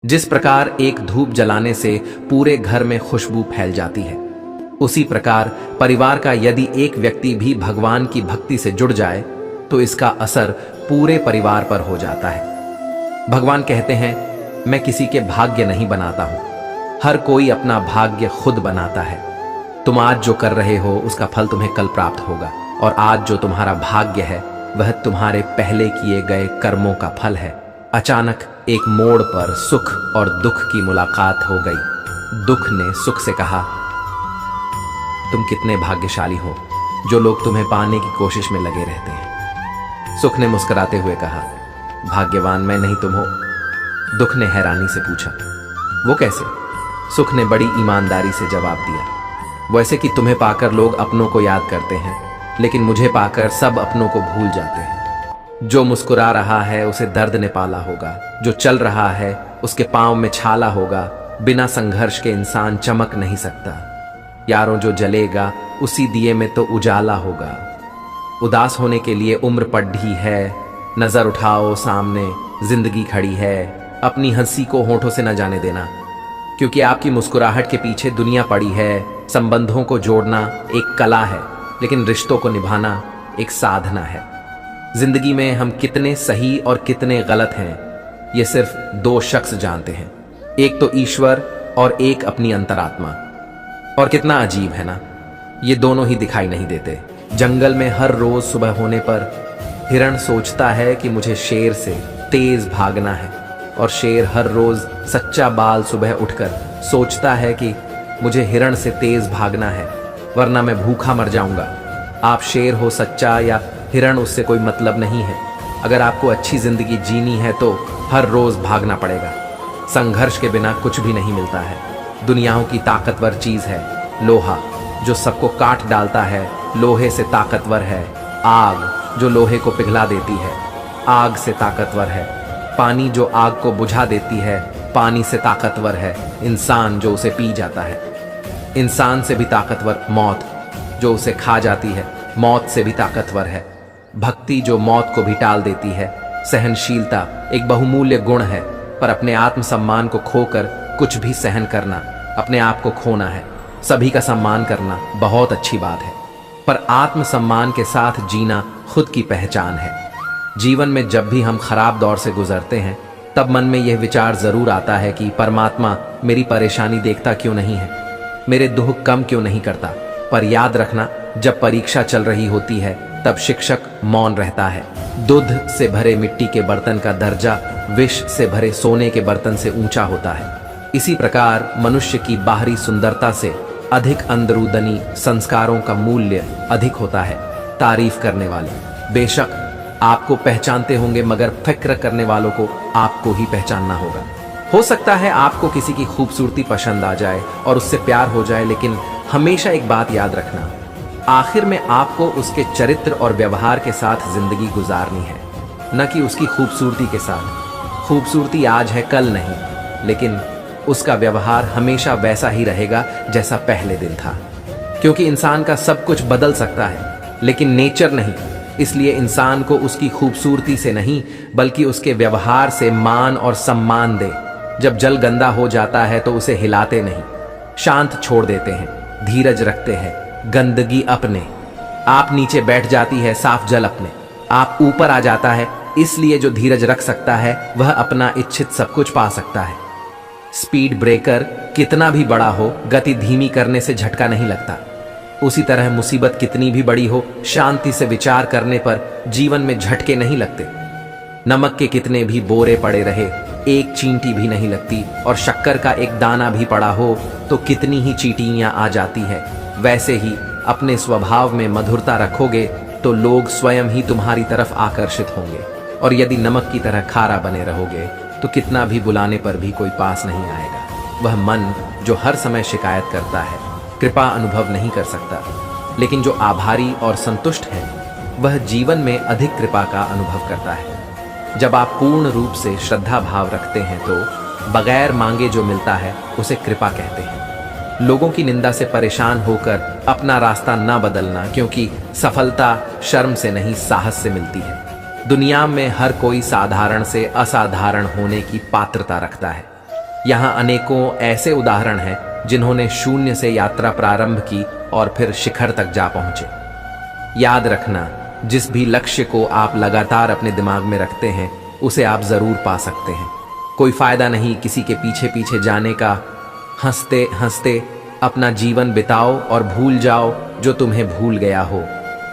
जिस प्रकार एक धूप जलाने से पूरे घर में खुशबू फैल जाती है, उसी प्रकार परिवार का यदि एक व्यक्ति भी भगवान की भक्ति से जुड़ जाए तो इसका असर पूरे परिवार पर हो जाता है। भगवान कहते हैं, मैं किसी के भाग्य नहीं बनाता हूं, हर कोई अपना भाग्य खुद बनाता है। तुम आज जो कर रहे हो उसका फल तुम्हें कल प्राप्त होगा, और आज जो तुम्हारा भाग्य है वह तुम्हारे पहले किए गए कर्मों का फल है। अचानक एक मोड़ पर सुख और दुख की मुलाकात हो गई। दुख ने सुख से कहा, तुम कितने भाग्यशाली हो जो लोग तुम्हें पाने की कोशिश में लगे रहते हैं। सुख ने मुस्कुराते हुए कहा, भाग्यवान मैं नहीं तुम हो। दुख ने हैरानी से पूछा, वो कैसे? सुख ने बड़ी ईमानदारी से जवाब दिया, वैसे कि तुम्हें पाकर लोग अपनों को याद करते हैं, लेकिन मुझे पाकर सब अपनों को भूल जाते हैं। जो मुस्कुरा रहा है उसे दर्द ने पाला होगा, जो चल रहा है उसके पांव में छाला होगा। बिना संघर्ष के इंसान चमक नहीं सकता। यारों, जो जलेगा उसी दिए में तो उजाला होगा। उदास होने के लिए उम्र पड़ी है, नजर उठाओ सामने जिंदगी खड़ी है। अपनी हंसी को होठों से न जाने देना, क्योंकि आपकी मुस्कुराहट के पीछे दुनिया पड़ी है। संबंधों को जोड़ना एक कला है, लेकिन रिश्तों को निभाना एक साधना है। जिंदगी में हम कितने सही और कितने गलत हैं, ये सिर्फ दो शख्स जानते हैं, एक तो ईश्वर और एक अपनी अंतरात्मा। और कितना अजीब है ना, ये दोनों ही दिखाई नहीं देते। जंगल में हर रोज सुबह होने पर हिरण सोचता है कि मुझे शेर से तेज भागना है, और शेर हर रोज सच्चा बाल सुबह उठकर सोचता है कि मुझे हिरण से तेज भागना है, वरना मैं भूखा मर जाऊंगा। आप शेर हो सच्चा या हिरण, उससे कोई मतलब नहीं है। अगर आपको अच्छी जिंदगी जीनी है तो हर रोज भागना पड़ेगा। संघर्ष के बिना कुछ भी नहीं मिलता है। दुनियाओं की ताकतवर चीज है लोहा, जो सबको काट डालता है, लोहे से ताकतवर है। आग, जो लोहे को पिघला देती है, आग से ताकतवर है। पानी, जो आग को बुझा देती है, पानी से ताकतवर है। इंसान, जो उसे पी जाता है। इंसान से भी ताकतवर मौत, जो उसे खा जाती है, मौत से भी ताकतवर है। भक्ति, जो मौत को भी टाल देती है। सहनशीलता एक बहुमूल्य गुण है, पर अपने आत्मसम्मान को खोकर कुछ भी सहन करना अपने आप को खोना है। सभी का सम्मान करना बहुत अच्छी बात है, पर आत्मसम्मान के साथ जीना खुद की पहचान है। जीवन में जब भी हम खराब दौर से गुजरते हैं, तब मन में यह विचार जरूर आता है कि परमात्मा मेरी परेशानी देखता क्यों नहीं है, मेरे दुख कम क्यों नहीं करता। पर याद रखना, जब परीक्षा चल रही होती है तब शिक्षक मौन रहता है। दूध से भरे मिट्टी के बर्तन का दर्जा विष से भरे सोने के बर्तन से ऊंचा होता है। इसी प्रकार मनुष्य की बाहरी सुंदरता से अधिक अंदरूनी संस्कारों का मूल्य अधिक होता है। तारीफ करने वाले बेशक आपको पहचानते होंगे, मगर फिक्र करने वालों को आपको ही पहचानना होगा। हो सकता है आपको किसी की खूबसूरती पसंद आ जाए और उससे प्यार हो जाए, लेकिन हमेशा एक बात याद रखना, आखिर में आपको उसके चरित्र और व्यवहार के साथ जिंदगी गुजारनी है, न कि उसकी खूबसूरती के साथ। खूबसूरती आज है कल नहीं, लेकिन उसका व्यवहार हमेशा वैसा ही रहेगा जैसा पहले दिन था। क्योंकि इंसान का सब कुछ बदल सकता है, लेकिन नेचर नहीं। इसलिए इंसान को उसकी खूबसूरती से नहीं, बल्कि उसके व्यवहार से मान और सम्मान दे। जब जल गंदा हो जाता है तो उसे हिलाते नहीं, शांत छोड़ देते हैं, धीरज रखते हैं। गंदगी अपने आप नीचे बैठ जाती है, साफ जल अपने आप ऊपर आ जाता है। इसलिए जो धीरज रख सकता है वह अपना इच्छित सब कुछ पा सकता है। स्पीड ब्रेकर कितना भी बड़ा हो, गति धीमी करने से झटका नहीं लगता। उसी तरह मुसीबत कितनी भी बड़ी हो, शांति से विचार करने पर जीवन में झटके नहीं लगते। नमक के कितने भी बोरे पड़े रहे, एक चींटी भी नहीं लगती, और शक्कर का एक दाना भी पड़ा हो तो कितनी ही चींटियां आ जाती है। वैसे ही अपने स्वभाव में मधुरता रखोगे तो लोग स्वयं ही तुम्हारी तरफ आकर्षित होंगे, और यदि नमक की तरह खारा बने रहोगे तो कितना भी बुलाने पर भी कोई पास नहीं आएगा। वह मन जो हर समय शिकायत करता है, कृपा अनुभव नहीं कर सकता, लेकिन जो आभारी और संतुष्ट है वह जीवन में अधिक कृपा का अनुभव करता है। जब आप पूर्ण रूप से श्रद्धा भाव रखते हैं तो बगैर मांगे जो मिलता है उसे कृपा कहते हैं। लोगों की निंदा से परेशान होकर अपना रास्ता ना बदलना, क्योंकि सफलता शर्म से नहीं साहस से मिलती है। दुनिया में हर कोई साधारण से असाधारण होने की पात्रता रखता है। यहाँ अनेकों ऐसे उदाहरण हैं जिन्होंने शून्य से यात्रा प्रारंभ की और फिर शिखर तक जा पहुंचे। याद रखना, जिस भी लक्ष्य को आप लगातार अपने दिमाग में रखते हैं उसे आप जरूर पा सकते हैं। कोई फायदा नहीं किसी के पीछे पीछे जाने का। हंसते हंसते अपना जीवन बिताओ और भूल जाओ जो तुम्हें भूल गया हो।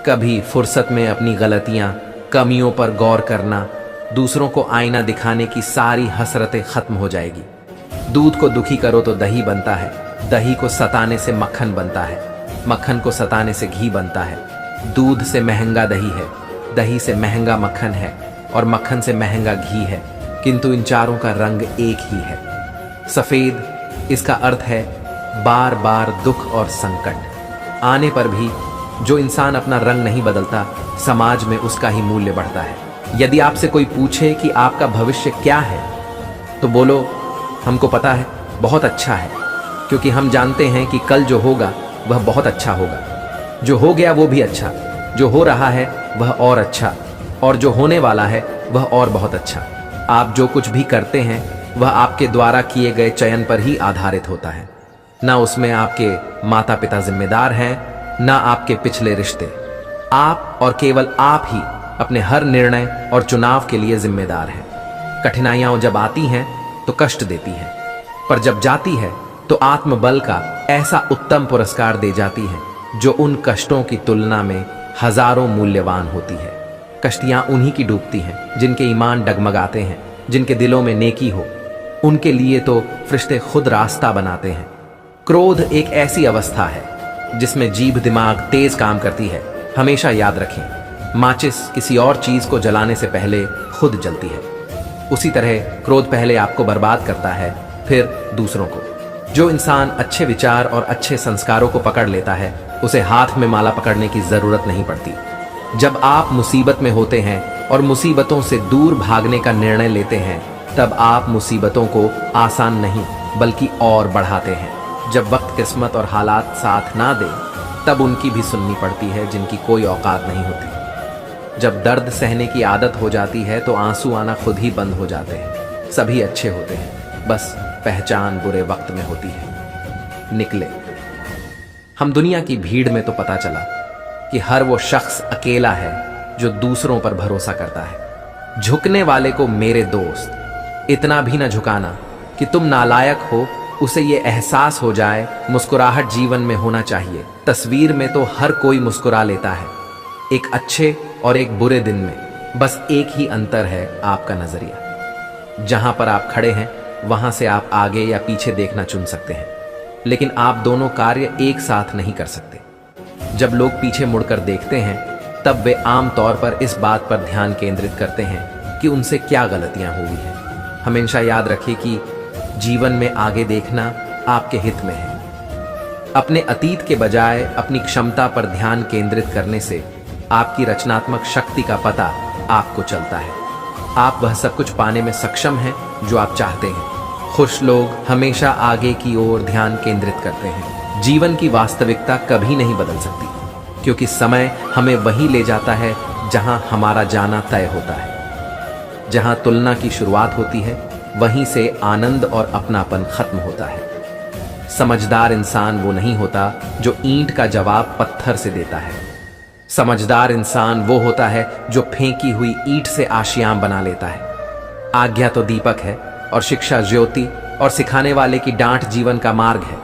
कभी फुर्सत में अपनी गलतियां, कमियों पर गौर करना, दूसरों को आईना दिखाने की सारी हसरतें खत्म हो जाएगी। दूध को दुखी करो तो दही बनता है, दही को सताने से मक्खन बनता है, मक्खन को सताने से घी बनता है। दूध से महंगा दही है, दही से महंगा मक्खन है और मक्खन से महंगा घी है, किंतु इन चारों का रंग एक ही है, सफेद। इसका अर्थ है बार बार दुख और संकट आने पर भी जो इंसान अपना रंग नहीं बदलता, समाज में उसका ही मूल्य बढ़ता है। यदि आपसे कोई पूछे कि आपका भविष्य क्या है, तो बोलो हमको पता है, बहुत अच्छा है, क्योंकि हम जानते हैं कि कल जो होगा वह बहुत अच्छा होगा। जो हो गया वो भी अच्छा, जो हो रहा है वह और अच्छा, और जो होने वाला है वह और बहुत अच्छा। आप जो कुछ भी करते हैं वह आपके द्वारा किए गए चयन पर ही आधारित होता है। ना उसमें आपके माता पिता जिम्मेदार हैं, ना आपके पिछले रिश्ते। आप और केवल आप ही अपने हर निर्णय और चुनाव के लिए जिम्मेदार हैं। कठिनाइयां जब आती हैं तो कष्ट देती हैं, पर जब जाती है तो आत्मबल का ऐसा उत्तम पुरस्कार दे जाती है जो उन कष्टों की तुलना में हजारों मूल्यवान होती है। कश्तियां उन्हीं की डूबती हैं जिनके ईमान डगमगाते हैं, जिनके दिलों में नेकी हो। उनके लिए तो फरिश्ते खुद रास्ता बनाते हैं। क्रोध एक ऐसी अवस्था है जिसमें जीभ दिमाग तेज काम करती है। हमेशा याद रखें, माचिस किसी और चीज को जलाने से पहले खुद जलती है। उसी तरह क्रोध पहले आपको बर्बाद करता है, फिर दूसरों को। जो इंसान अच्छे विचार और अच्छे संस्कारों को पकड़ लेता है उसे हाथ में माला पकड़ने की जरूरत नहीं पड़ती। जब आप मुसीबत में होते हैं और मुसीबतों से दूर भागने का निर्णय लेते हैं, तब आप मुसीबतों को आसान नहीं बल्कि और बढ़ाते हैं। जब वक्त, किस्मत और हालात साथ ना दे, तब उनकी भी सुननी पड़ती है जिनकी कोई औकात नहीं होती। जब दर्द सहने की आदत हो जाती है तो आंसू आना खुद ही बंद हो जाते हैं। सभी अच्छे होते हैं, बस पहचान बुरे वक्त में होती है। निकले हम दुनिया की भीड़ में तो पता चला कि हर वो शख्स अकेला है जो दूसरों पर भरोसा करता है। झुकने वाले को मेरे दोस्त इतना भी न झुकाना कि तुम नालायक हो, उसे ये एहसास हो जाए मुस्कुराहट जीवन में होना चाहिए। तस्वीर में तो हर कोई मुस्कुरा लेता है, एक अच्छे और एक बुरे दिन में बस एक ही अंतर है, आपका नजरिया। जहां पर आप खड़े हैं वहां से आप आगे या पीछे देखना चुन सकते हैं, लेकिन आप दोनों कार्य एक साथ नहीं कर सकते। जब लोग पीछे मुड़कर देखते हैं तब वे आम तौर पर इस बात पर ध्यान केंद्रित करते हैं कि उनसे क्या गलतियां हुई हैं। हमेशा याद रखिए कि जीवन में आगे देखना आपके हित में है। अपने अतीत के बजाय अपनी क्षमता पर ध्यान केंद्रित करने से आपकी रचनात्मक शक्ति का पता आपको चलता है। आप वह सब कुछ पाने में सक्षम हैं जो आप चाहते हैं। खुश लोग हमेशा आगे की ओर ध्यान केंद्रित करते हैं। जीवन की वास्तविकता कभी नहीं बदल सकती, क्योंकि समय हमें वहीं ले जाता है जहां हमारा जाना तय होता है। जहां तुलना की शुरुआत होती है वहीं से आनंद और अपनापन खत्म होता है। समझदार इंसान वो नहीं होता जो ईंट का जवाब पत्थर से देता है। समझदार इंसान वो होता है जो फेंकी हुई ईंट से आशियां बना लेता है। आज्ञा तो दीपक है और शिक्षा ज्योति, और सिखाने वाले की डांट जीवन का मार्ग है।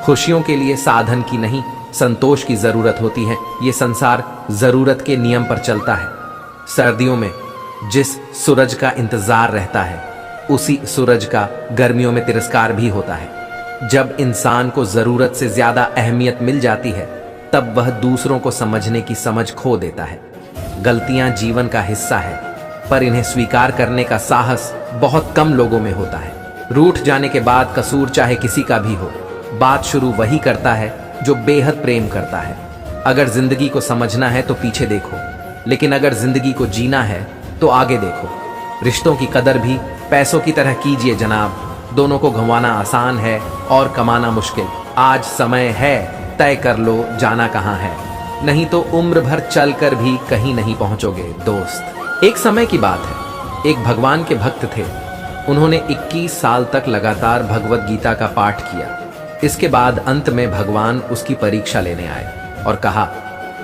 खुशियों के लिए साधन की नहीं, संतोष की जरूरत होती है। ये संसार जरूरत के नियम पर चलता है। सर्दियों में जिस सूरज का इंतजार रहता है उसी सूरज का गर्मियों में तिरस्कार भी होता है। जब इंसान को जरूरत से ज्यादा अहमियत मिल जाती है तब वह दूसरों को समझने की समझ खो देता है। गलतियां जीवन का हिस्सा है, पर इन्हें स्वीकार करने का साहस बहुत कम लोगों में होता है। रूठ जाने के बाद कसूर चाहे किसी का भी हो, बात शुरू वही करता है जो बेहद प्रेम करता है। अगर जिंदगी को समझना है तो पीछे देखो, लेकिन अगर जिंदगी को जीना है तो आगे देखो। रिश्तों की कदर भी पैसों की तरह कीजिए जनाब। दोनों को गंवाना आसान है और कमाना मुश्किल। आज समय है, तय कर लो जाना कहाँ है, नहीं तो उम्र भर चलकर भी कहीं नहीं पहुंचोगे दोस्त। एक समय की बात है, एक भगवान के भक्त थे। उन्होंने 21 साल तक लगातार भगवत गीता का पाठ किया। इसके बाद अंत में भगवान उसकी परीक्षा लेने आए और कहा,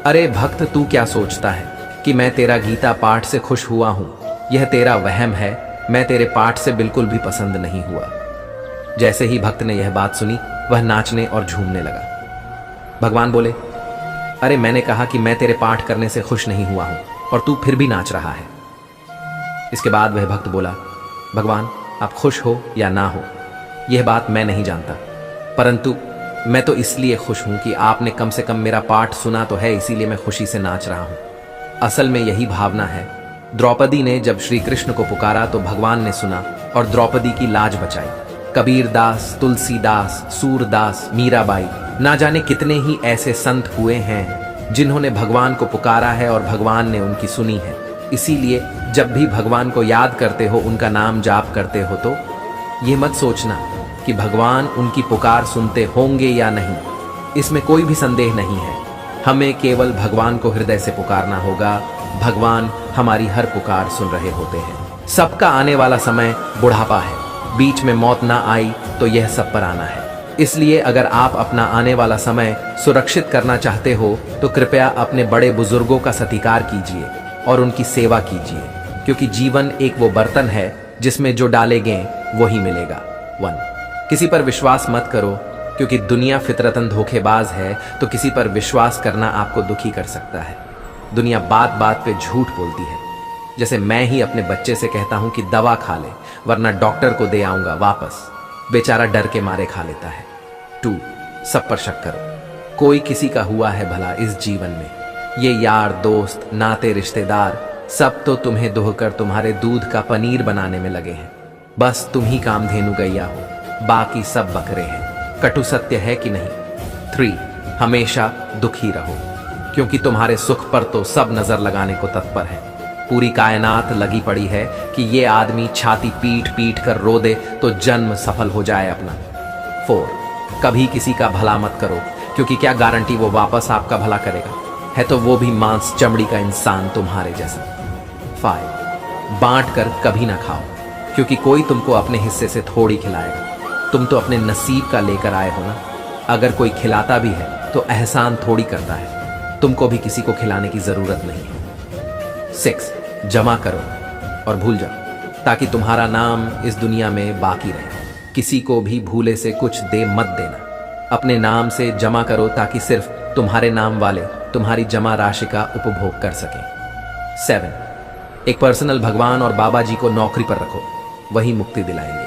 अरे भक्त, तू क्या सोचता है कि मैं तेरा गीता पाठ से खुश हुआ हूं? यह तेरा वहम है। मैं तेरे पाठ से बिल्कुल भी पसंद नहीं हुआ। जैसे ही भक्त ने यह बात सुनी, वह नाचने और झूमने लगा। भगवान बोले, अरे मैंने कहा कि मैं तेरे पाठ करने से खुश नहीं हुआ हूं और तू फिर भी नाच रहा है। इसके बाद वह भक्त बोला, भगवान, आप खुश हो या ना हो यह बात मैं नहीं जानता, परंतु मैं तो इसलिए खुश हूं कि आपने कम से कम मेरा पाठ सुना तो है, इसीलिए मैं खुशी से नाच रहा हूं। असल में यही भावना है। द्रौपदी ने जब श्री कृष्ण को पुकारा तो भगवान ने सुना और द्रौपदी की लाज बचाई। कबीर दास, तुलसीदास, सूरदास, मीराबाई, ना जाने कितने ही ऐसे संत हुए हैं जिन्होंने भगवान को पुकारा है और भगवान ने उनकी सुनी है। इसीलिए जब भी भगवान को याद करते हो, उनका नाम जाप करते हो, तो ये मत सोचना कि भगवान उनकी पुकार सुनते होंगे या नहीं। इसमें कोई भी संदेह नहीं है। हमें केवल भगवान को हृदय से पुकारना होगा। भगवान हमारी हर पुकार सुन रहे होते हैं। सबका आने वाला समय बुढ़ापा है। बीच में मौत ना आई तो यह सब पर आना है। इसलिए अगर आप अपना आने वाला समय सुरक्षित करना चाहते हो तो कृपया अपने बड़े बुजुर्गों का सत्कार कीजिए और उनकी सेवा कीजिए, क्योंकि जीवन एक वो बर्तन है जिसमें जो डालेंगे वही मिलेगा। 1, किसी पर विश्वास मत करो, क्योंकि दुनिया फितरतन धोखेबाज है। तो किसी पर विश्वास करना आपको दुखी कर सकता है। दुनिया बात बात पे झूठ बोलती है। जैसे मैं ही अपने बच्चे से कहता हूं कि दवा खा ले, वरना डॉक्टर को दे आऊंगा वापस। बेचारा डर के मारे खा लेता है। 2, सब पर शक करो। कोई किसी का हुआ है भला इस जीवन में? ये यार दोस्त, नाते, रिश्तेदार सब तो तुम्हें दोहकर तुम्हारे दूध का पनीर बनाने में लगे हैं। बस तुम ही कामधेनु गैया हो, बाकी सब बकरे हैं। कटु सत्य है कि नहीं? 3, हमेशा दुखी रहो, क्योंकि तुम्हारे सुख पर तो सब नजर लगाने को तत्पर है। पूरी कायनात लगी पड़ी है कि ये आदमी छाती पीट पीट कर रो दे तो जन्म सफल हो जाए अपना। 4, कभी किसी का भला मत करो, क्योंकि क्या गारंटी वो वापस आपका भला करेगा? है तो वो भी मांस चमड़ी का इंसान तुम्हारे जैसा। 5, बांट कर कभी ना खाओ, क्योंकि कोई तुमको अपने हिस्से से थोड़ी खिलाएगा। तुम तो अपने नसीब का लेकर आए हो ना। अगर कोई खिलाता भी है तो एहसान थोड़ी करता है। तुमको भी किसी को खिलाने की जरूरत नहीं है। 6, जमा करो और भूल जाओ, ताकि तुम्हारा नाम इस दुनिया में बाकी रहे। किसी को भी भूले से कुछ दे मत देना। अपने नाम से जमा करो, ताकि सिर्फ तुम्हारे नाम वाले तुम्हारी जमा राशि का उपभोग कर सकें। 7, एक पर्सनल भगवान और बाबा जी को नौकरी पर रखो, वही मुक्ति दिलाएंगे।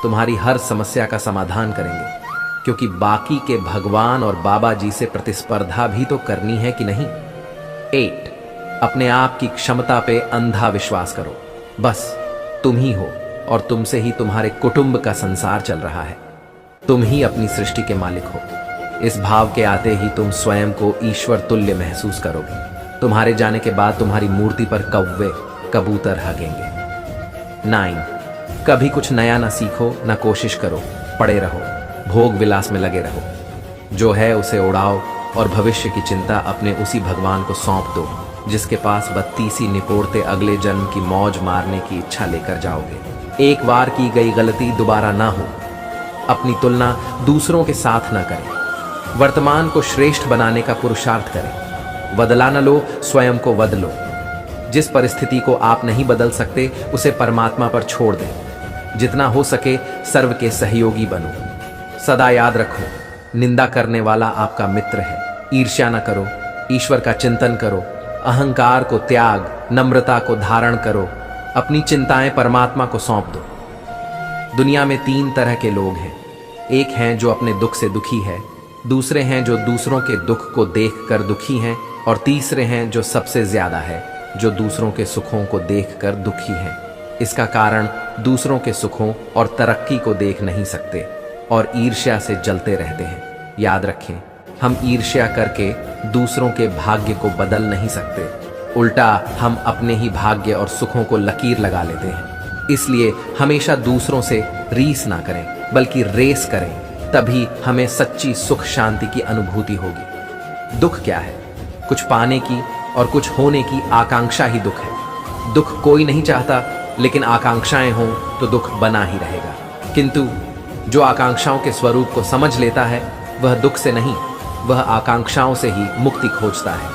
तुम्हारी हर समस्या का समाधान करेंगे, क्योंकि बाकी के भगवान और बाबा जी से प्रतिस्पर्धा भी तो करनी है कि नहीं। 8, अपने आप की क्षमता पे अंधा विश्वास करो। बस तुम ही हो और तुमसे ही तुम्हारे कुटुंब का संसार चल रहा है। तुम ही अपनी सृष्टि के मालिक हो। इस भाव के आते ही तुम स्वयं को ईश्वर तुल्य महसूस करोगे। तुम्हारे जाने के बाद तुम्हारी मूर्ति पर कौवे कबूतर हगेंगे। 9, कभी कुछ नया ना सीखो, ना कोशिश करो, पड़े रहो, भोग विलास में लगे रहो। जो है उसे उड़ाओ और भविष्य की चिंता अपने उसी भगवान को सौंप दो, जिसके पास 32 निपोड़ते अगले जन्म की मौज मारने की इच्छा लेकर जाओगे। एक बार की गई गलती दोबारा ना हो। अपनी तुलना दूसरों के साथ ना करें। वर्तमान को श्रेष्ठ बनाने का पुरुषार्थ करें। बदला न लो, स्वयं को बदलो। जिस परिस्थिति को आप नहीं बदल सकते उसे परमात्मा पर छोड़ दें। जितना हो सके सर्व के सहयोगी बनो। सदा याद रखो, निंदा करने वाला आपका मित्र है। ईर्ष्या न करो, ईश्वर का चिंतन करो। अहंकार को त्याग, नम्रता को धारण करो। अपनी चिंताएं परमात्मा को सौंप दो। दुनिया में 3 तरह के लोग हैं। एक हैं जो अपने दुख से दुखी है, दूसरे हैं जो दूसरों के दुख को देखकर दुखी हैं, और तीसरे हैं जो सबसे ज्यादा है, जो दूसरों के सुखों को देखकर दुखी हैं। इसका कारण दूसरों के सुखों और तरक्की को देख नहीं सकते और ईर्ष्या से जलते रहते हैं। याद रखें, हम ईर्ष्या करके दूसरों के भाग्य को बदल नहीं सकते। उल्टा हम अपने ही भाग्य और सुखों को लकीर लगा लेते हैं। इसलिए हमेशा दूसरों से रीस ना करें, बल्कि रेस करें। तभी हमें सच्ची सुख शांति की अनुभूति होगी। दुख क्या है? कुछ पाने की और कुछ होने की आकांक्षा ही दुख है। दुख कोई नहीं चाहता, लेकिन आकांक्षाएं हों तो दुख बना ही रहेगा। किंतु जो आकांक्षाओं के स्वरूप को समझ लेता है वह दुख से नहीं, वह आकांक्षाओं से ही मुक्ति खोजता है,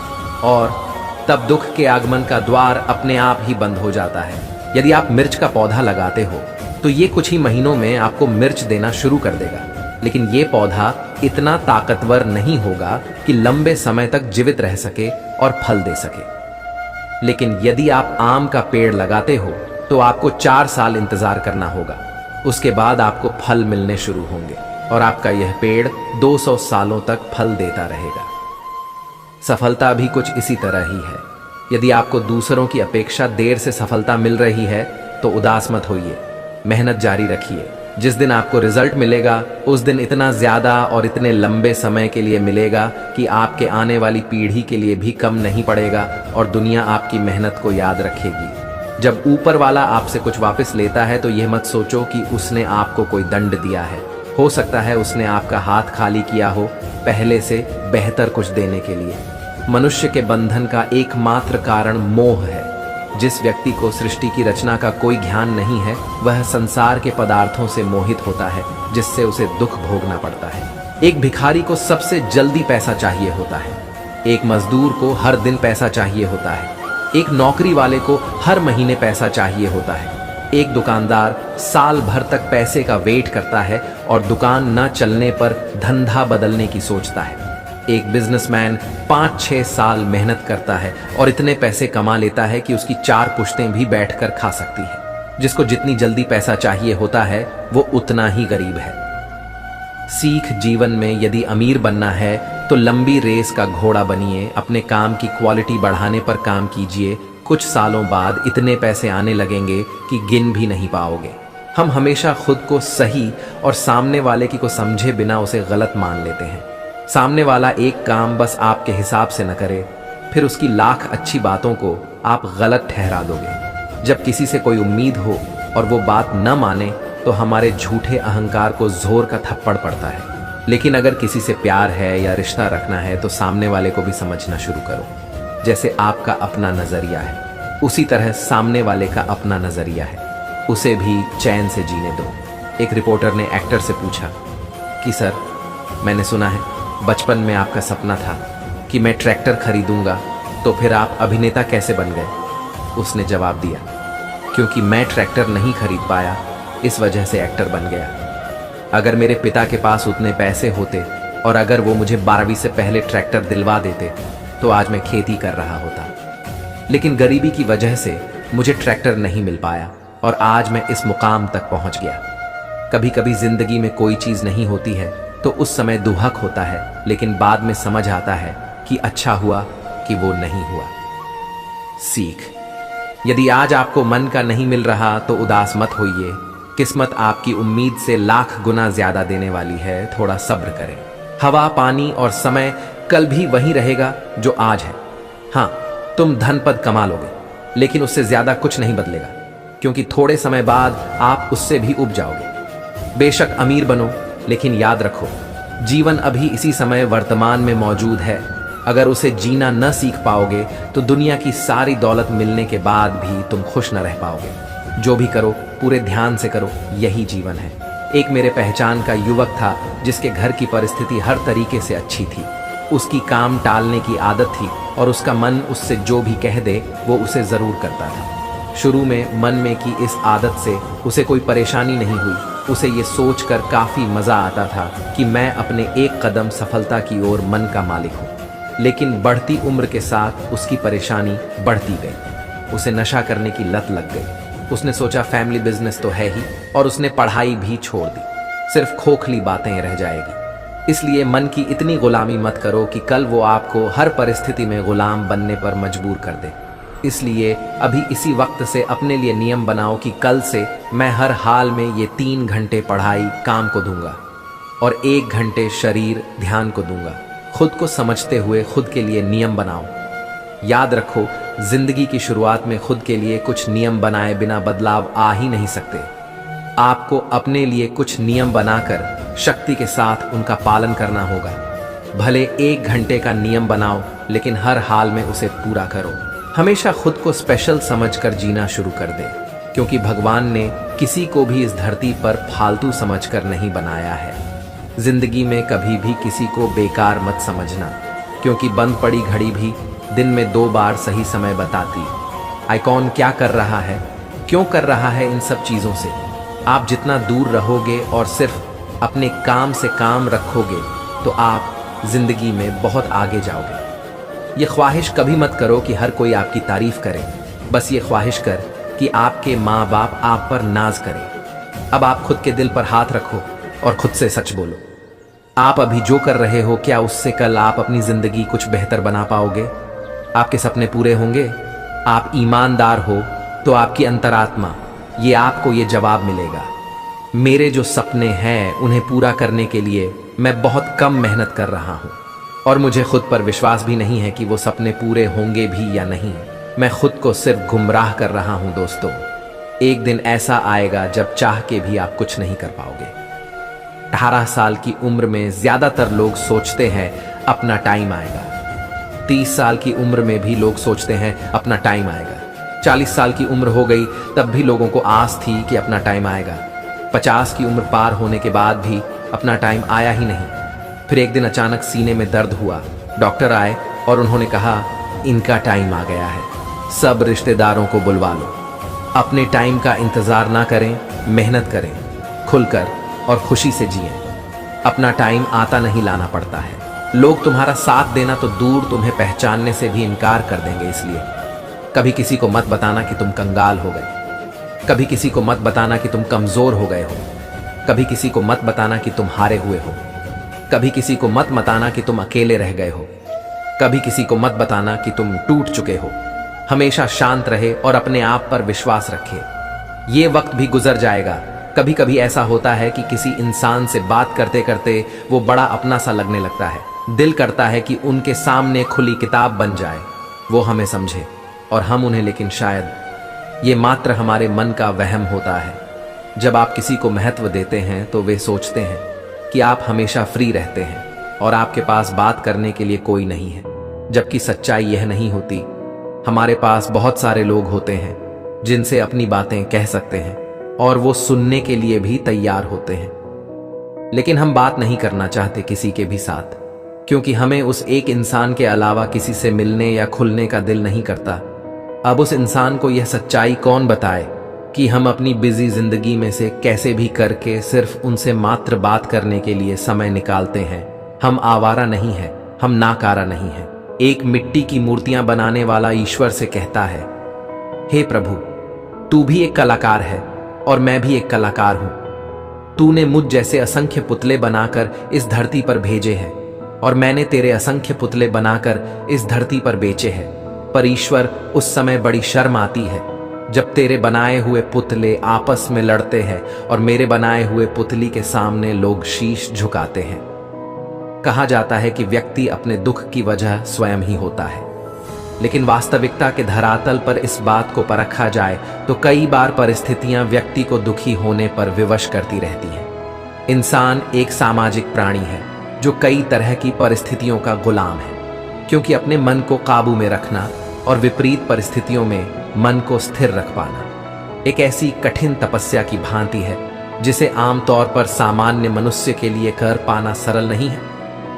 और तब दुख के आगमन का द्वार अपने आप ही बंद हो जाता है। यदि आप मिर्च का पौधा लगाते हो तो ये कुछ ही महीनों में आपको मिर्च देना शुरू कर देगा, लेकिन ये पौधा इतना ताकतवर नहीं होगा कि लंबे समय तक जीवित रह सके और फल दे सके। लेकिन यदि आप आम का पेड़ लगाते हो तो आपको 4 साल इंतजार करना होगा, उसके बाद आपको फल मिलने शुरू होंगे और आपका यह पेड़ 200 सालों तक फल देता रहेगा। सफलता भी कुछ इसी तरह ही है। यदि आपको दूसरों की अपेक्षा देर से सफलता मिल रही है तो उदास मत होइए, मेहनत जारी रखिए। जिस दिन आपको रिजल्ट मिलेगा उस दिन इतना ज्यादा और इतने लंबे समय के लिए मिलेगा कि आपके आने वाली पीढ़ी के लिए भी कम नहीं पड़ेगा और दुनिया आपकी मेहनत को याद रखेगी। जब ऊपर वाला आपसे कुछ वापस लेता है तो यह मत सोचो कि उसने आपको कोई दंड दिया है। हो सकता है उसने आपका हाथ खाली किया हो पहले से बेहतर कुछ देने के लिए। मनुष्य के बंधन का एकमात्र कारण मोह है। जिस व्यक्ति को सृष्टि की रचना का कोई ज्ञान नहीं है वह संसार के पदार्थों से मोहित होता है, जिससे उसे दुख भोगना पड़ता है। एक भिखारी को सबसे जल्दी पैसा चाहिए होता है, एक मजदूर को हर दिन पैसा चाहिए होता है, एक नौकरी वाले को हर महीने पैसा चाहिए होता है, एक दुकानदार साल भर तक पैसे का वेट करता है और दुकान न चलने पर धंधा बदलने की सोचता है। एक बिजनेसमैन 5-6 साल मेहनत करता है और इतने पैसे कमा लेता है कि उसकी 4 पुश्तें भी बैठकर खा सकती है। जिसको जितनी जल्दी पैसा चाहिए होता है वो उतना ही गरीब है। सीख जीवन में यदि अमीर बनना है तो लंबी रेस का घोड़ा बनिए, अपने काम की क्वालिटी बढ़ाने पर काम कीजिए। कुछ सालों बाद इतने पैसे आने लगेंगे कि गिन भी नहीं पाओगे। हम हमेशा खुद को सही और सामने वाले की को समझे बिना उसे गलत मान लेते हैं। सामने वाला एक काम बस आपके हिसाब से न करे, फिर उसकी लाख अच्छी बातों को आप गलत ठहरा दोगे। जब किसी से कोई उम्मीद हो और वो बात न माने तो हमारे झूठे अहंकार को जोर का थप्पड़ पड़ता है। लेकिन अगर किसी से प्यार है या रिश्ता रखना है तो सामने वाले को भी समझना शुरू करो। जैसे आपका अपना नजरिया है उसी तरह सामने वाले का अपना नजरिया है, उसे भी चैन से जीने दो। एक रिपोर्टर ने एक्टर से पूछा कि सर, मैंने सुना है बचपन में आपका सपना था कि मैं ट्रैक्टर खरीदूंगा, तो फिर आप अभिनेता कैसे बन गए? उसने जवाब दिया, क्योंकि मैं ट्रैक्टर नहीं खरीद पाया, इस वजह से एक्टर बन गया। अगर मेरे पिता के पास उतने पैसे होते और अगर वो मुझे 12वीं से पहले ट्रैक्टर दिलवा देते तो आज मैं खेती कर रहा होता। लेकिन गरीबी की वजह से मुझे ट्रैक्टर नहीं मिल पाया और आज मैं इस मुकाम तक पहुंच गया। कभी कभी जिंदगी में कोई चीज नहीं होती है तो उस समय दुहक होता है, लेकिन बाद में समझ आता है कि अच्छा हुआ कि वो नहीं हुआ। सीख, यदि आज आपको मन का नहीं मिल रहा तो उदास मत होइए। किस्मत आपकी उम्मीद से लाख गुना ज्यादा देने वाली है, थोड़ा सब्र करें। हवा, पानी और समय कल भी वही रहेगा जो आज है। हाँ, तुम धन पद कमा लोगे, लेकिन उससे ज्यादा कुछ नहीं बदलेगा, क्योंकि थोड़े समय बाद आप उससे भी उब जाओगे। बेशक अमीर बनो, लेकिन याद रखो जीवन अभी इसी समय वर्तमान में मौजूद है। अगर उसे जीना न सीख पाओगे तो दुनिया की सारी दौलत मिलने के बाद भी तुम खुश न रह पाओगे। जो भी करो पूरे ध्यान से करो, यही जीवन है। एक मेरे पहचान का युवक था जिसके घर की परिस्थिति हर तरीके से अच्छी थी। उसकी काम टालने की आदत थी और उसका मन उससे जो भी कह दे वो उसे जरूर करता था। शुरू में मन में की इस आदत से उसे कोई परेशानी नहीं हुई। उसे ये सोचकर काफी मजा आता था कि मैं अपने एक कदम सफलता की ओर मन का मालिक हूँ। लेकिन बढ़ती उम्र के साथ उसकी परेशानी बढ़ती गई। उसे नशा करने की लत लग गई। उसने सोचा फैमिली बिजनेस तो है ही, और उसने पढ़ाई भी छोड़ दी। सिर्फ खोखली बातें रह जाएगी। इसलिए मन की इतनी गुलामी मत करो कि कल वो आपको हर परिस्थिति में गुलाम बनने पर मजबूर कर दे। इसलिए अभी इसी वक्त से अपने लिए नियम बनाओ कि कल से मैं हर हाल में ये 3 घंटे पढ़ाई काम को दूंगा और 1 घंटे शरीर ध्यान को दूंगा। खुद को समझते हुए खुद के लिए नियम बनाओ। याद रखो, जिंदगी की शुरुआत में खुद के लिए कुछ नियम बनाए बिना बदलाव आ ही नहीं सकते। आपको अपने लिए कुछ नियम बनाकर शक्ति के साथ उनका पालन करना होगा। भले 1 घंटे का नियम बनाओ, लेकिन हर हाल में उसे पूरा करो। हमेशा खुद को स्पेशल समझकर जीना शुरू कर दे। क्योंकि भगवान ने किसी को भी इस धरती पर फालतू समझकर नहीं बनाया है। जिंदगी में कभी भी किसी को बेकार मत समझना, क्योंकि बंद पड़ी घड़ी भी दिन में 2 बार सही समय बताती। आइकॉन क्या कर रहा है, क्यों कर रहा है इन सब चीज़ों से? आप जितना दूर रहोगे और सिर्फ अपने काम से काम रखोगे तो आप जिंदगी में बहुत आगे जाओगे। ये ख्वाहिश कभी मत करो कि हर कोई आपकी तारीफ करे, बस ये ख्वाहिश कर कि आपके माँ बाप आप पर नाज करें। अब आप खुद के दिल पर हाथ रखो और खुद से सच बोलो। आप अभी जो कर रहे हो, क्या उससे कल आप अपनी जिंदगी कुछ बेहतर बना पाओगे? आपके सपने पूरे होंगे? आप ईमानदार हो तो आपकी अंतरात्मा ये आपको ये जवाब मिलेगा। मेरे जो सपने हैं उन्हें पूरा करने के लिए मैं बहुत कम मेहनत कर रहा हूँ और मुझे खुद पर विश्वास भी नहीं है कि वो सपने पूरे होंगे भी या नहीं। मैं खुद को सिर्फ गुमराह कर रहा हूँ दोस्तों। एक दिन ऐसा आएगा जब चाह के भी आप कुछ नहीं कर पाओगे। 18 साल की उम्र में ज्यादातर लोग सोचते हैं अपना टाइम आएगा। 30 साल की उम्र में भी लोग सोचते हैं अपना टाइम आएगा। 40 साल की उम्र हो गई तब भी लोगों को आस थी कि अपना टाइम आएगा। 50 की उम्र पार होने के बाद भी अपना टाइम आया ही नहीं। फिर एक दिन अचानक सीने में दर्द हुआ। डॉक्टर आए और उन्होंने कहा इनका टाइम आ गया है, सब रिश्तेदारों को बुलवा लो। अपने टाइम का इंतजार ना करें, मेहनत करें, खुलकर और खुशी से जिएं। अपना टाइम आता नहीं लाना पड़ता है। लोग तुम्हारा साथ देना तो दूर, तुम्हें पहचानने से भी इनकार कर देंगे। इसलिए कभी किसी को मत बताना कि तुम कंगाल हो गए। कभी किसी को मत बताना कि तुम कमजोर हो गए हो। कभी किसी को मत बताना कि तुम हारे हुए हो। कभी किसी को मत बताना कि तुम अकेले रह गए हो। कभी किसी को मत बताना कि तुम टूट चुके हो। हमेशा शांत रहे और अपने आप पर विश्वास रखे। ये वक्त भी गुजर जाएगा। कभी कभी ऐसा होता है कि किसी इंसान से बात करते करते वो बड़ा अपना सा लगने लगता है। दिल करता है कि उनके सामने खुली किताब बन जाए, वो हमें समझे और हम उन्हें, लेकिन शायद ये मात्र हमारे मन का वहम होता है। जब आप किसी को महत्व देते हैं तो वे सोचते हैं कि आप हमेशा फ्री रहते हैं और आपके पास बात करने के लिए कोई नहीं है, जबकि सच्चाई यह नहीं होती। हमारे पास बहुत सारे लोग होते हैं जिनसे अपनी बातें कह सकते हैं और वो सुनने के लिए भी तैयार होते हैं, लेकिन हम बात नहीं करना चाहते किसी के भी साथ, क्योंकि हमें उस एक इंसान के अलावा किसी से मिलने या खुलने का दिल नहीं करता। अब उस इंसान को यह सच्चाई कौन बताए कि हम अपनी बिजी जिंदगी में से कैसे भी करके सिर्फ उनसे मात्र बात करने के लिए समय निकालते हैं। हम आवारा नहीं है, हम नाकारा नहीं है। एक मिट्टी की मूर्तियां बनाने वाला ईश्वर से कहता है, हे प्रभु, तू भी एक कलाकार है और मैं भी एक कलाकार हूं। तूने मुझ जैसे असंख्य पुतले बनाकर इस धरती पर भेजे हैं और मैंने तेरे असंख्य पुतले बनाकर इस धरती पर बेचे हैं। पर ईश्वर, उस समय बड़ी शर्म आती है जब तेरे बनाए हुए पुतले आपस में लड़ते हैं और मेरे बनाए हुए पुतली के सामने लोग शीश झुकाते हैं। कहा जाता है कि व्यक्ति अपने दुख की वजह स्वयं ही होता है, लेकिन वास्तविकता के धरातल पर इस बात को परखा जाए तो कई बार परिस्थितियां व्यक्ति को दुखी होने पर विवश करती रहती हैं। इंसान एक सामाजिक प्राणी है जो कई तरह की परिस्थितियों का गुलाम है, क्योंकि अपने मन को काबू में रखना और विपरीत परिस्थितियों में मन को स्थिर रख पाना एक ऐसी कठिन तपस्या की भांति है जिसे आमतौर पर सामान्य मनुष्य के लिए कर पाना सरल नहीं है।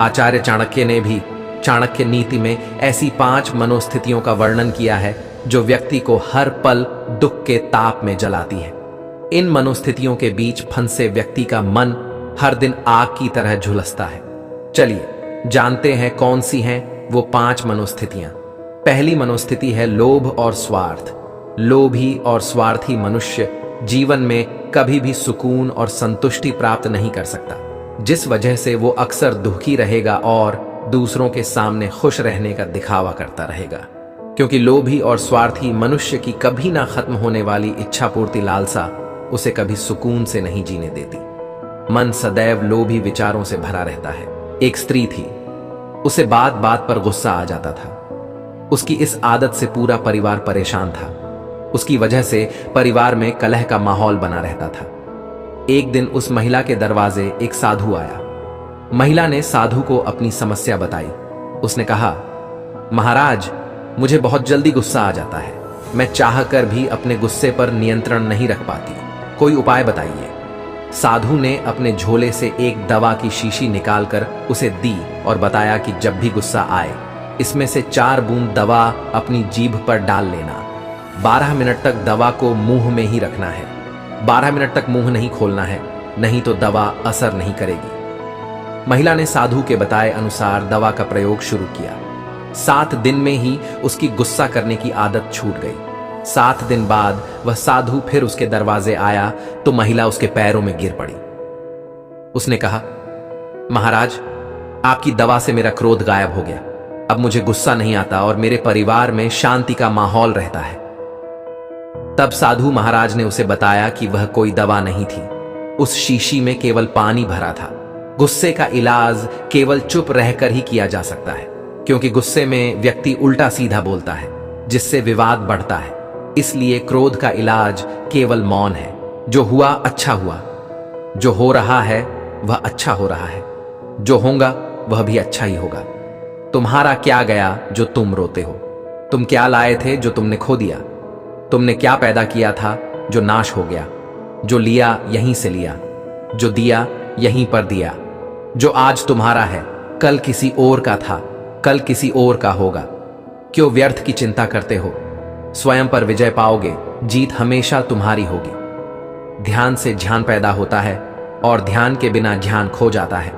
आचार्य चाणक्य ने भी चाणक्य नीति में ऐसी 5 मनोस्थितियों का वर्णन किया है जो व्यक्ति को हर पल दुख के ताप में जलाती है। इन मनोस्थितियों के बीच फंसे व्यक्ति का मन हर दिन आग की तरह झुलसता है। चलिए जानते हैं कौन सी हैं वो 5 मनोस्थितियां। पहली मनोस्थिति है लोभ और स्वार्थ। लोभी और स्वार्थी मनुष्य जीवन में कभी भी सुकून और संतुष्टि प्राप्त नहीं कर सकता, जिस वजह से वो अक्सर दुखी रहेगा और दूसरों के सामने खुश रहने का दिखावा करता रहेगा। क्योंकि लोभी और स्वार्थी मनुष्य की कभी ना खत्म होने वाली इच्छा पूर्ति लालसा उसे कभी सुकून से नहीं जीने देती। मन सदैव लोभी विचारों से भरा रहता है। एक स्त्री थी, उसे बात बात पर गुस्सा आ जाता था। उसकी इस आदत से पूरा परिवार परेशान था। उसकी वजह से परिवार में कलह का माहौल बना रहता था। एक दिन उस महिला के दरवाजे एक साधु आया। महिला ने साधु को अपनी समस्या बताई। उसने कहा, महाराज, मुझे बहुत जल्दी गुस्सा आ जाता है। मैं चाहकर भी अपने गुस्से पर नियंत्रण नहीं रख पाती। कोई उपाय बताइए। साधु ने अपने झोले से एक दवा की शीशी निकालकर उसे दी और बताया कि जब भी गुस्सा आए इसमें से 4 बूंद दवा अपनी जीभ पर डाल लेना। 12 मिनट तक दवा को मुंह में ही रखना है। 12 मिनट तक मुंह नहीं खोलना है, नहीं तो दवा असर नहीं करेगी। महिला ने साधु के बताए अनुसार दवा का प्रयोग शुरू किया। 7 दिन में ही उसकी गुस्सा करने की आदत छूट गई। 7 दिन बाद वह साधु फिर उसके दरवाजे आया तो महिला उसके पैरों में गिर पड़ी। उसने कहा, महाराज, आपकी दवा से मेरा क्रोध गायब हो गया। अब मुझे गुस्सा नहीं आता और मेरे परिवार में शांति का माहौल रहता है। तब साधु महाराज ने उसे बताया कि वह कोई दवा नहीं थी, उस शीशी में केवल पानी भरा था। गुस्से का इलाज केवल चुप रहकर ही किया जा सकता है, क्योंकि गुस्से में व्यक्ति उल्टा सीधा बोलता है, जिससे विवाद बढ़ता है। इसलिए क्रोध का इलाज केवल मौन है। जो हुआ अच्छा हुआ, जो हो रहा है वह अच्छा हो रहा है, जो होगा वह भी अच्छा ही होगा। तुम्हारा क्या गया जो तुम रोते हो? तुम क्या लाए थे जो तुमने खो दिया? तुमने क्या पैदा किया था जो नाश हो गया? जो लिया यहीं से लिया, जो दिया यहीं पर दिया। जो आज तुम्हारा है कल किसी और का था, कल किसी और का होगा। क्यों व्यर्थ की चिंता करते हो? स्वयं पर विजय पाओगे, जीत हमेशा तुम्हारी होगी। ध्यान से ध्यान पैदा होता है और ध्यान के बिना ध्यान खो जाता है।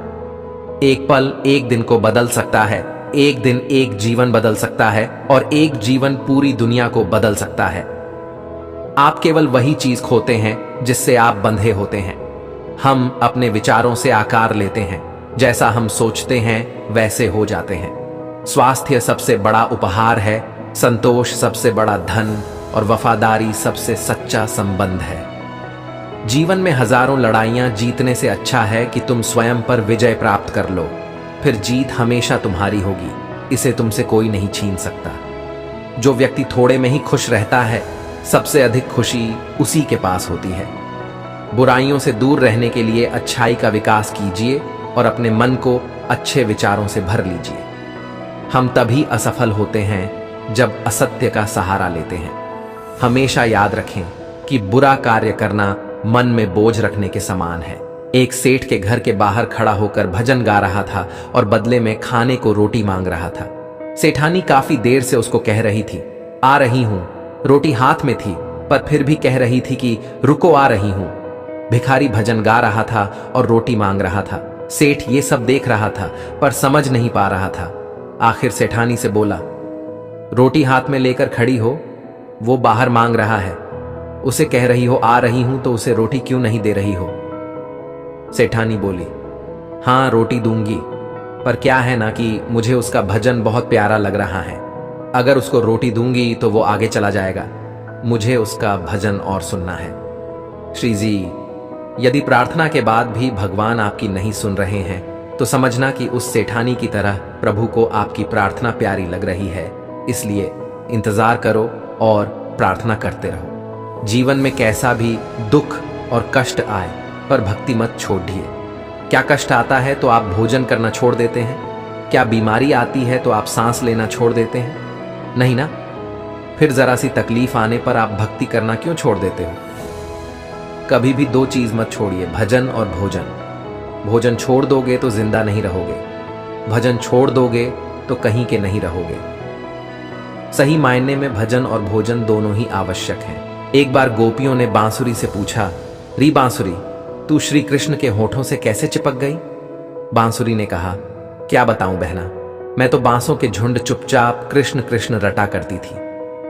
एक पल एक दिन को बदल सकता है, एक दिन एक जीवन बदल सकता है और एक जीवन पूरी दुनिया को बदल सकता है। आप केवल वही चीज खोते हैं जिससे आप बंधे होते हैं। हम अपने विचारों से आकार लेते हैं, जैसा हम सोचते हैं वैसे हो जाते हैं। स्वास्थ्य सबसे बड़ा उपहार है, संतोष सबसे बड़ा धन और वफादारी सबसे सच्चा संबंध है। जीवन में हजारों लड़ाइयां जीतने से अच्छा है कि तुम स्वयं पर विजय प्राप्त कर लो, फिर जीत हमेशा तुम्हारी होगी। इसे तुमसे कोई नहीं छीन सकता। जो व्यक्ति थोड़े में ही खुश रहता है, सबसे अधिक खुशी उसी के पास होती है। बुराइयों से दूर रहने के लिए अच्छाई का विकास कीजिए और अपने मन को अच्छे विचारों से भर लीजिए। हम तभी असफल होते हैं जब असत्य का सहारा लेते हैं। हमेशा याद रखें कि बुरा कार्य करना मन में बोझ रखने के समान है। एक सेठ के घर के बाहर खड़ा होकर भजन गा रहा था और बदले में खाने को रोटी मांग रहा था। सेठानी काफी देर से उसको कह रही थी, आ रही हूं। रोटी हाथ में थी पर फिर भी कह रही थी कि रुको, आ रही हूं। भिखारी भजन गा रहा था और रोटी मांग रहा था। सेठ ये सब देख रहा था पर समझ नहीं पा रहा था। आखिर सेठानी से बोला, रोटी हाथ में लेकर खड़ी हो, वो बाहर मांग रहा है। उसे कह रही हो आ रही हूं तो उसे रोटी क्यों नहीं दे रही हो? सेठानी बोली, हां रोटी दूंगी, पर क्या है ना कि मुझे उसका भजन बहुत प्यारा लग रहा है। अगर उसको रोटी दूंगी तो वो आगे चला जाएगा। मुझे उसका भजन और सुनना है। श्री जी, यदि प्रार्थना के बाद भी भगवान आपकी नहीं सुन रहे हैं तो समझना कि उस सेठानी की तरह प्रभु को आपकी प्रार्थना प्यारी लग रही है। इसलिए इंतजार करो और प्रार्थना करते रहो। जीवन में कैसा भी दुख और कष्ट आए पर भक्ति मत छोड़िए। क्या कष्ट आता है तो आप भोजन करना छोड़ देते हैं? क्या बीमारी आती है तो आप सांस लेना छोड़ देते हैं? नहीं ना? फिर जरा सी तकलीफ आने पर आप भक्ति करना क्यों छोड़ देते हो? कभी भी 2 चीज मत छोड़िए, भजन और भोजन। भोजन छोड़ दोगे तो जिंदा नहीं रहोगे, भजन छोड़ दोगे तो कहीं के नहीं रहोगे। सही मायने में भजन और भोजन दोनों ही आवश्यक हैं। एक बार गोपियों ने बांसुरी से पूछा, री बांसुरी, तू श्री कृष्ण के होठों से कैसे चिपक गई? बांसुरी ने कहा, क्या बताऊं बहना, मैं तो बांसों के झुंड चुपचाप कृष्ण कृष्ण रटा करती थी।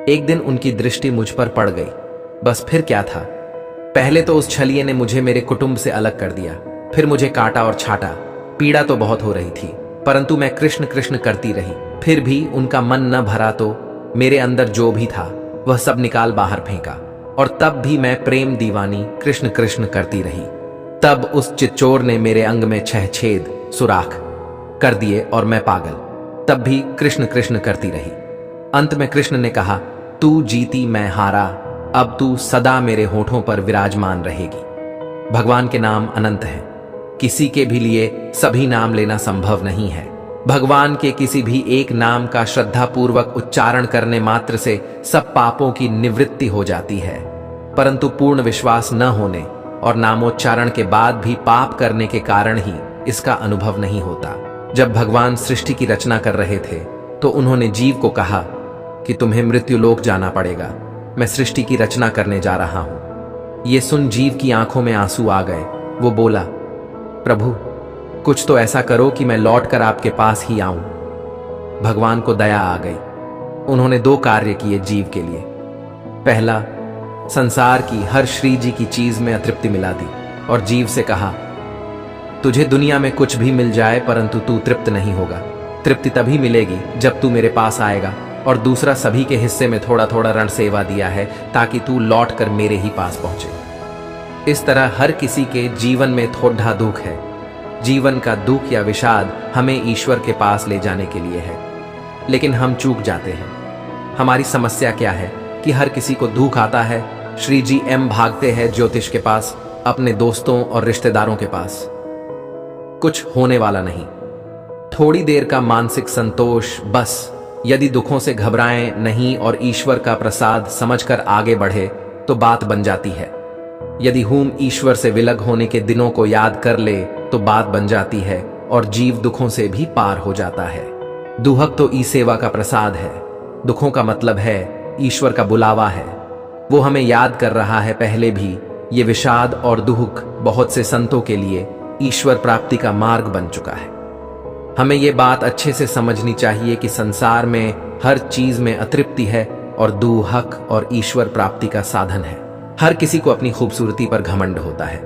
एक दिन उनकी दृष्टि मुझ पर पड़ गई, बस फिर क्या था। पहले तो उस छलिए ने मुझे मेरे कुटुंब से अलग कर दिया, फिर मुझे काटा और छाटा। पीड़ा तो बहुत हो रही थी, परंतु मैं कृष्ण कृष्ण करती रही। फिर भी उनका मन न भरा तो मेरे अंदर जो भी था वह सब निकाल बाहर फेंका, और तब भी मैं प्रेम दीवानी कृष्ण कृष्ण करती रही। तब उस चिच्चोर ने मेरे अंग में 6 छेद सुराख कर दिए और मैं पागल तब भी कृष्ण कृष्ण करती रही। अंत में कृष्ण ने कहा, तू जीती मैं हारा, अब तू सदा मेरे होठों पर विराजमान रहेगी। भगवान के नाम अनंत हैं, किसी के भी लिए सभी नाम लेना संभव नहीं है। भगवान के किसी भी एक नाम का श्रद्धापूर्वक उच्चारण करने मात्र से सब पापों की निवृत्ति हो जाती है, परंतु पूर्ण विश्वास न होने और नामोच्चारण के बाद भी पाप करने के कारण ही इसका अनुभव नहीं होता। जब भगवान सृष्टि की रचना कर रहे थे तो उन्होंने जीव को कहा कि तुम्हें मृत्युलोक जाना पड़ेगा, मैं सृष्टि की रचना करने जा रहा हूं। ये सुन जीव की आंखों में आंसू आ गए। वो बोला, प्रभु कुछ तो ऐसा करो कि मैं लौटकर आपके पास ही आऊं। भगवान को दया आ गई। उन्होंने 2 कार्य किए जीव के लिए। पहला, संसार की हर श्री जी की चीज में अतृप्ति मिला दी और जीव से कहा, तुझे दुनिया में कुछ भी मिल जाए परंतु तू तृप्त नहीं होगा। तृप्ति तभी मिलेगी जब तू मेरे पास आएगा। और दूसरा, सभी के हिस्से में थोड़ा थोड़ा रण सेवा दिया है ताकि तू लौट कर मेरे ही पास पहुंचे। इस तरह हर किसी के जीवन में थोड़ा दुख है। जीवन का दुख या विषाद हमें ईश्वर के पास ले जाने के लिए है, लेकिन हम चूक जाते हैं। हमारी समस्या क्या है कि हर किसी को दुख आता है। श्री जी एम भागते हैं ज्योतिष के पास, अपने दोस्तों और रिश्तेदारों के पास। कुछ होने वाला नहीं, थोड़ी देर का मानसिक संतोष बस। यदि दुखों से घबराएं नहीं और ईश्वर का प्रसाद समझकर आगे बढ़े तो बात बन जाती है। यदि हम ईश्वर से विलग होने के दिनों को याद कर ले तो बात बन जाती है और जीव दुखों से भी पार हो जाता है। दुहक तो ई सेवा का प्रसाद है। दुखों का मतलब है ईश्वर का बुलावा है। वो हमें याद कर रहा है पहले भी। ये विषाद और दुख बहुत से संतों के लिए ईश्वर प्राप्ति का मार्ग बन चुका है। हमें ये बात अच्छे से समझनी चाहिए कि संसार में हर चीज में अतृप्ति है और दुहक और ईश्वर प्राप्ति का साधन है। हर किसी को अपनी खूबसूरती पर घमंड होता है।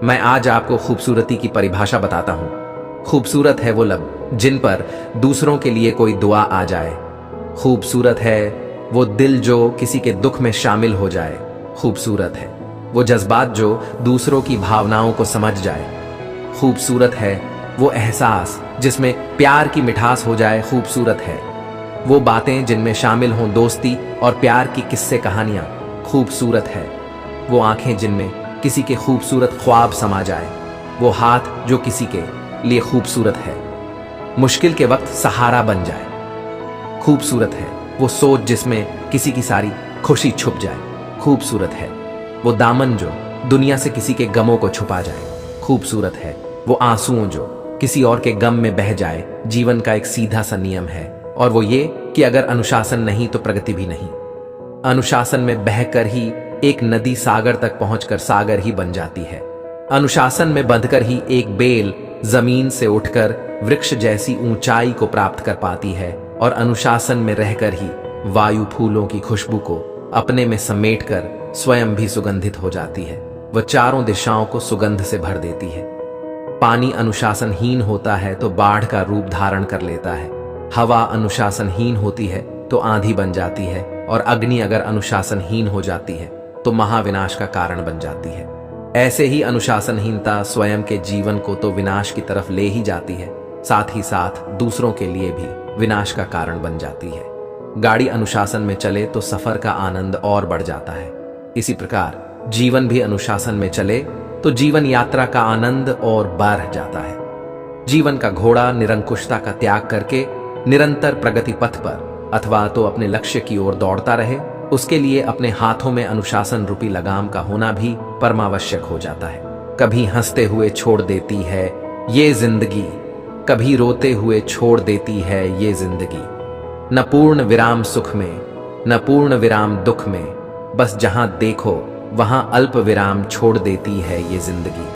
मैं आज आपको खूबसूरती की परिभाषा बताता हूं। खूबसूरत है वो लब जिन पर दूसरों के लिए कोई दुआ आ जाए। खूबसूरत है वो दिल जो किसी के दुख में शामिल हो जाए। खूबसूरत है वो जज्बात जो दूसरों की भावनाओं को समझ जाए। खूबसूरत है वो एहसास जिसमें प्यार की मिठास हो जाए। खूबसूरत है वो बातें जिनमें शामिल हों दोस्ती और प्यार की किस्से कहानियां। खूबसूरत है वो आंखें जिनमें किसी के खूबसूरत ख्वाब समा जाए। वो हाथ जो किसी के लिए खूबसूरत है, मुश्किल के वक्त सहारा बन जाए। खूबसूरत है वो सोच जिसमें किसी की सारी खुशी छुप जाए। खूबसूरत है वो दामन जो दुनिया से किसी के गमों को छुपा जाए। खूबसूरत है वो आंसुओं जो किसी और के गम में बह जाए। जीवन का एक सीधा सा नियम है और वो ये कि अगर अनुशासन नहीं तो प्रगति भी नहीं। अनुशासन में बहकर ही एक नदी सागर तक पहुंचकर सागर ही बन जाती है। अनुशासन में बंधकर ही एक बेल जमीन से उठकर वृक्ष जैसी ऊंचाई को प्राप्त कर पाती है और अनुशासन में रहकर ही वायु फूलों की खुशबू को अपने में समेटकर स्वयं भी सुगंधित हो जाती है। वह चारों दिशाओं को सुगंध से भर देती है। पानी अनुशासनहीन होता है तो बाढ़ का रूप धारण कर लेता है। हवा अनुशासनहीन होती है तो आंधी बन जाती है और अग्नि अगर अनुशासनहीन हो जाती है तो महाविनाश का कारण बन जाती है। ऐसे ही अनुशासनहीनता स्वयं के जीवन को तो विनाश की तरफ ले ही जाती है, साथ ही साथ दूसरों के लिए भी विनाश का कारण बन जाती है। गाड़ी अनुशासन में चले तो सफर का आनंद और बढ़ जाता है। इसी प्रकार जीवन भी अनुशासन में चले तो जीवन यात्रा का आनंद और बढ़ जाता है। जीवन का घोड़ा निरंकुशता का त्याग करके निरंतर प्रगति पथ पर अथवा तो अपने लक्ष्य की ओर दौड़ता रहे, उसके लिए अपने हाथों में अनुशासन रूपी लगाम का होना भी परमावश्यक हो जाता है। कभी हंसते हुए छोड़ देती है ये जिंदगी, कभी रोते हुए छोड़ देती है ये जिंदगी। न पूर्ण विराम सुख में, न पूर्ण विराम दुख में, बस जहां देखो वहां अल्प विराम छोड़ देती है ये जिंदगी।